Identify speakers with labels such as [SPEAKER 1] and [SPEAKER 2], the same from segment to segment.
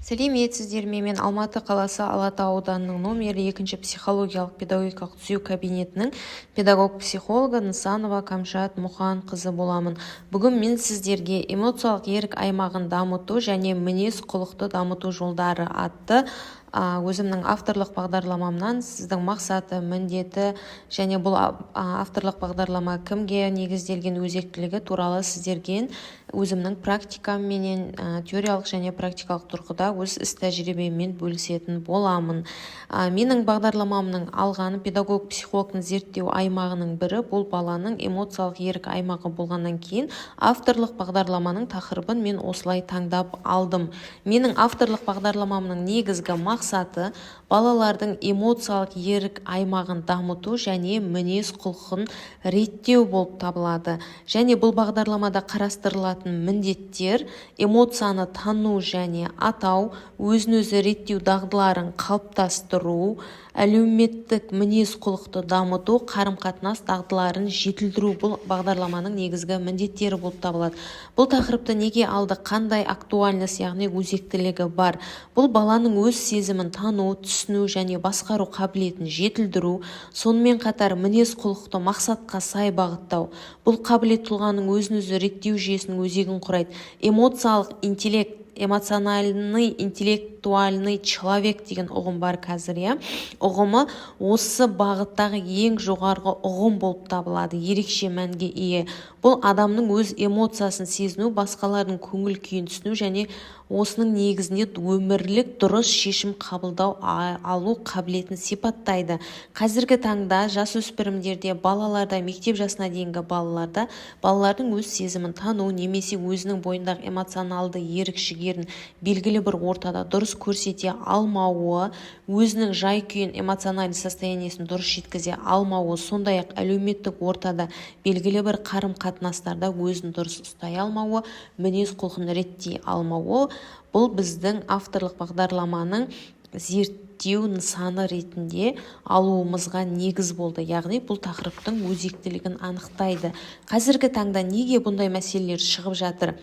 [SPEAKER 1] сәлеметсіздер ме? Мен Алматы қаласы Алатау ауданының номері 2 психологиялық педагогикалық түзеу кабинетінің педагог-психологы Нысанова Камшат Мұханқызы боламын. Бүгін мен сіздерге эмоциялық ерік аймағын дамыту және мінез-құлықты дамыту жолдары атты өзімнің авторлық бағдарламамнан сіздің мақсаты, міндеті және бұл авторлық бағдарлама кімге негізделген өзектілігі туралы сіздерге өзімнің практикамменен теориялық және практикалық тұрғыда өз іс тәжірибеммен бөлісетін боламын. Менің бағдарламамның алғаны педагог-психологтың зерттеу аймағының бірі бұл баланың эмоциялық ерік аймағы болғаннан кейін авторлық бағдарламаның тақырыбын мен осылай таңдап алдым. Менің авторлық бағдарламамның негізгі мақсаты балалардың эмоциялық ерік аймағын дамыту және мінез-құлқын реттеу болып табылады. Және бұл бағдарламада қарастырылатын міндеттер эмоцияны тану және атау, өзін-өзі реттеу дағдыларын қалыптастыру, әлеуметтік мінез-құлықты дамыту, қарым-қатынас дағдыларын жетілдіру бұл бағдарламаның негізгі міндеттері болып табылады. Бұл тақырыпты неге алды, қандай актуальность, яғни өзектілігі бар? Бұл баланың өз сезімін тану, түсіну және басқару қабілетін жетілдіру, сонымен қатар мінез-құлықты мақсатқа сай бағыттау. Бұл қабілет тұлғаның өзін-өзі реттеу жүйесінің өзегін құрайды. Эмоциялық интеллект, эмоциональный, интеллектуальный человек деген ұғым бар қазір, ұғымы осы бағыттағы ең жоғарғы ұғым болып табылады, ерекше мәнге ие. Бұл адамның өз эмоциясын сезіну, басқалардың көңіл күйін түсіну және осының негізінде өмірлік дұрыс шешім қабылдау алу қабілетін сипаттайды. Қазіргі таңда жасөспірімдерде, балаларда, мектеп жасына дейінгі балалардың өз сезімін тану немесе өзінің бойындағы эмоционалды ерік-жігерін белгілі бір ортада дұрыс көрсете алмауы, өзінің жай-күйін, эмоциональный состояниесін дұрыс жеткізе алмауы, сондай-ақ әлеуметтік ортада белгілі бір қарым-қатынастарда өзін дұрыс ұстай алмауы, мінез-құлқын реттей алмауы, бұл біздің авторлық бағдарламаның зерттеу нысаны ретінде алуымызға негіз болды. Яғни бұл тақырыптың өзектілігін анықтайды. Қазіргі таңда неге бұндай мәселелер шығып жатыр?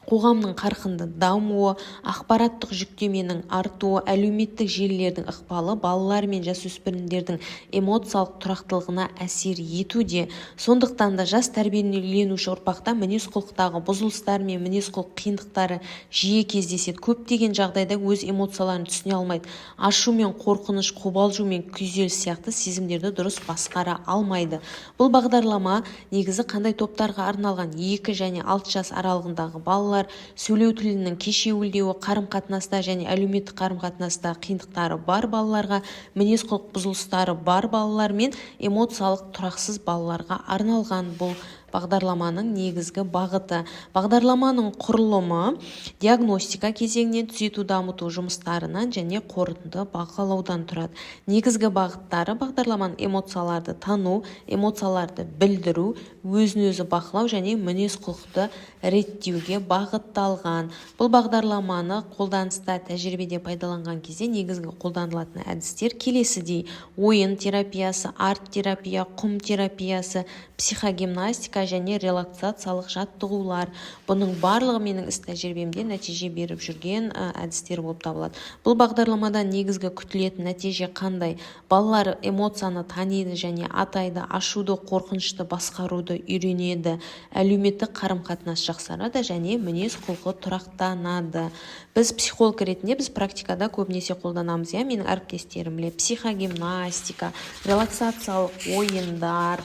[SPEAKER 1] Қоғамның қарқынды дамуы, ақпараттық жүктеменің артуы, әлеуметтік желілердің ықпалы балалар мен жасөспірімдердің эмоциялық тұрақтылығына әсер етуде. Сондықтан да жас тәрбиеленуші ұрпақта мінез-құлықтағы бұзылыстар мен мінез-құлық қиындықтары жиі кездеседі. Көптеген жағдайда өз эмоцияларын түсіне алмайды. Ашу мен қорқыныш, қобалжу мен күйзеліс сияқты сезімдерді дұрыс басқара алмайды. Бұл бағдарлама негізі қандай топтарға арналған? 2 және 6 жас аралығындағы балалар, сөйлеу тілінің кешеуілдеуі, қарым-қатынаста және әлеуметтік қарым-қатынаста қиындықтары бар балаларға, мінез-құлық бұзылыстары бар балалар мен эмоциялық тұрақсыз балаларға арналған бұл бағдарламаның негізгі бағыты. Бағдарламаның құрылымы диагностика кезеңінен түзету дамыту жұмыстарынан және қорытынды бағалаудан тұрады. Негізгі бағыттары бағдарламаның эмоцияларды тану, эмоцияларды білдіру, өзін-өзі бақылау және мінез-құлықты реттеуге бағытталған. Бұл бағдарламаны қолданыста тәжірибеде пайдаланған кезде негізгі қолданылатын әдістер келесідей: ойын терапиясы, арт-терапия, құм терапиясы, психогимнастика және релаксациялық жаттығулар. Бұның барлығы менің іс тәжірибемде нәтиже беріп жүрген әдістер болып табылады. Бұл бағдарламадан негізгі күтілетін нәтиже қандай? Балалар эмоцияны таниды және атайды, ашуды, қорқынышты басқаруды үйренеді, әлеуметтік қарым-қатынас жақсарады және мінез-құлқы тұрақтанады. Біз психолог ретінде біз практикада көбінесе қолданамыз, менің әріптестерім біледі. Психогимнастика, релаксациялық ойындар,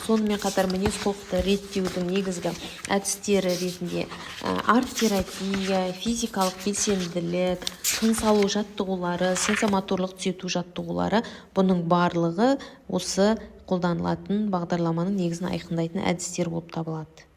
[SPEAKER 1] сонымен қатар мінез-құлықты реттеудің негізгі әдістері ретінде арт-терапия, физикалық белсенділік, тыныс алу жаттығулары, сенсомоторлық түзету жаттығулары, бұның барлығы осы қолданылатын бағдарламаның негізін айқындайтын әдістер болып табылады.